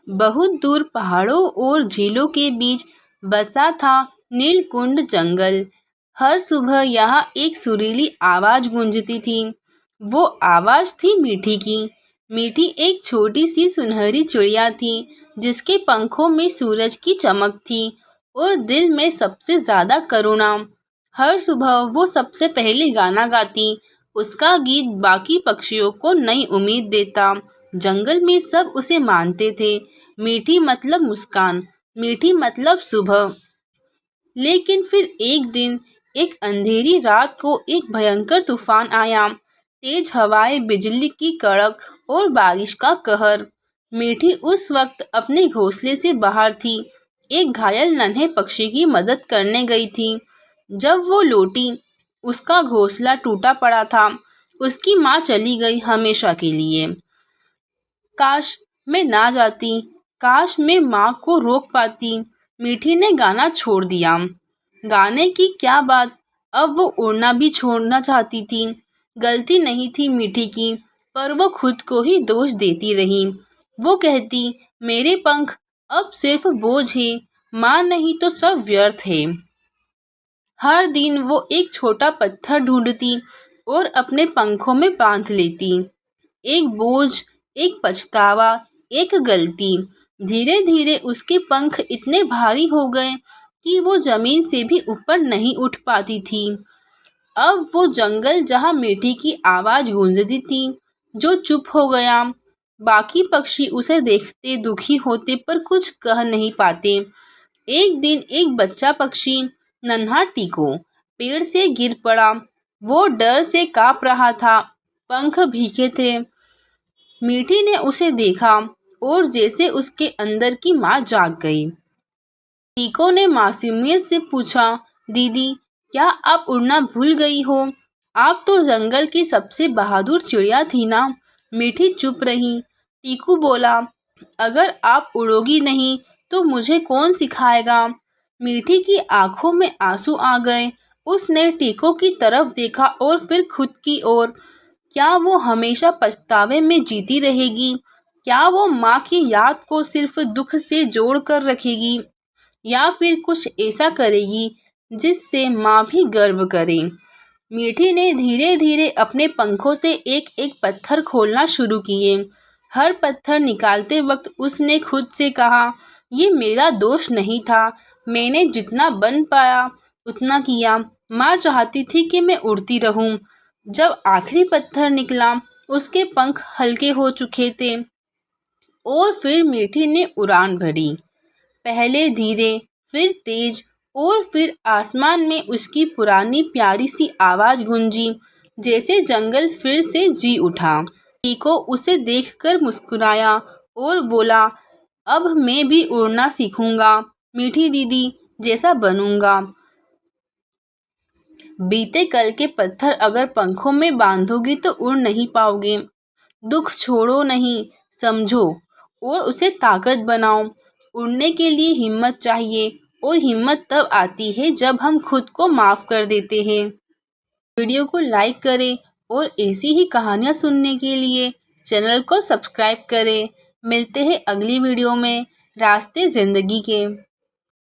बहुत दूर पहाड़ों और झीलों के बीच बसा था नीलकुंड जंगल। हर सुबह यहाँ एक सुरीली आवाज गूंजती थी। वो आवाज थी मीठी की। मीठी एक छोटी सी सुनहरी चिड़िया थी जिसके पंखों में सूरज की चमक थी और दिल में सबसे ज्यादा करुणा। हर सुबह वो सबसे पहले गाना गाती। उसका गीत बाकी पक्षियों को नई उम्मीद देता। जंगल में सब उसे मानते थे। मीठी मतलब मुस्कान, मीठी मतलब सुबह। लेकिन फिर एक दिन, एक अंधेरी रात को एक भयंकर तूफान आया। तेज हवाएं, बिजली की कड़क और बारिश का कहर। मीठी उस वक्त अपने घोंसले से बाहर थी। एक घायल नन्हे पक्षी की मदद करने गई थी। जब वो लौटी, उसका घोंसला टूटा पड़ा था। उसकी माँ चली गई हमेशा के लिए। काश मैं ना जाती, काश मैं माँ को रोक पाती। मीठी ने गाना छोड़ दिया। गाने की क्या बात, अब वो उड़ना भी छोड़ना चाहती थी। गलती नहीं थी मीठी की, पर वो खुद को ही दोष देती रही। वो कहती, मेरे पंख अब सिर्फ बोझ है, माँ नहीं तो सब व्यर्थ है। हर दिन वो एक छोटा पत्थर ढूंढती और अपने पंखों में बांध लेती। एक बोझ, एक पछतावा, एक गलती। धीरे धीरे उसके पंख इतने भारी हो गए कि वो जमीन से भी ऊपर नहीं उठ पाती थी। अब वो जंगल जहाँ मीठी की आवाज गूंजती थी, जो चुप हो गया। बाकी पक्षी उसे देखते दुखी होते पर कुछ कह नहीं पाते। एक दिन एक बच्चा पक्षी, नन्हा टीको, पेड़ से गिर पड़ा। वो डर से कांप रहा था, पंख भीगे थे। मीठी ने उसे देखा और जैसे उसके अंदर की माँ जाग गई। टीको ने मासूमियत से पूछा, दीदी, क्या आप उड़ना भूल गई हो? आप तो जंगल की सबसे बहादुर चिड़िया थी ना। मीठी चुप रही। टीकू बोला, अगर आप उड़ोगी नहीं तो मुझे कौन सिखाएगा? मीठी की आंखों में आंसू आ गए। उसने टीको की तरफ देखा और फिर खुद की ओर। क्या वो हमेशा पछतावे में जीती रहेगी? क्या वो माँ की याद को सिर्फ दुख से जोड़ कर रखेगी, या फिर कुछ ऐसा करेगी जिससे माँ भी गर्व करे? मीठी ने धीरे धीरे अपने पंखों से एक एक पत्थर खोलना शुरू किए। हर पत्थर निकालते वक्त उसने खुद से कहा, ये मेरा दोष नहीं था, मैंने जितना बन पाया उतना किया। माँ चाहती थी कि मैं उड़ती रहूं। जब आखिरी पत्थर निकला, उसके पंख हल्के हो चुके थे और फिर मीठी ने उड़ान भरी। पहले धीरे, फिर तेज और फिर आसमान में उसकी पुरानी प्यारी सी आवाज गूंजी, जैसे जंगल फिर से जी उठा। टीको उसे देखकर मुस्कुराया और बोला, अब मैं भी उड़ना सीखूंगा, मीठी दीदी जैसा बनूंगा। बीते कल के पत्थर अगर पंखों में बांधोगी तो उड़ नहीं पाओगे। दुख छोड़ो नहीं, समझो और उसे ताकत बनाओ। उड़ने के लिए हिम्मत चाहिए और हिम्मत तब आती है जब हम खुद को माफ कर देते हैं। वीडियो को लाइक करें और ऐसी ही कहानियाँ सुनने के लिए चैनल को सब्सक्राइब करें। मिलते हैं अगली वीडियो में रास्ते जिंदगी के।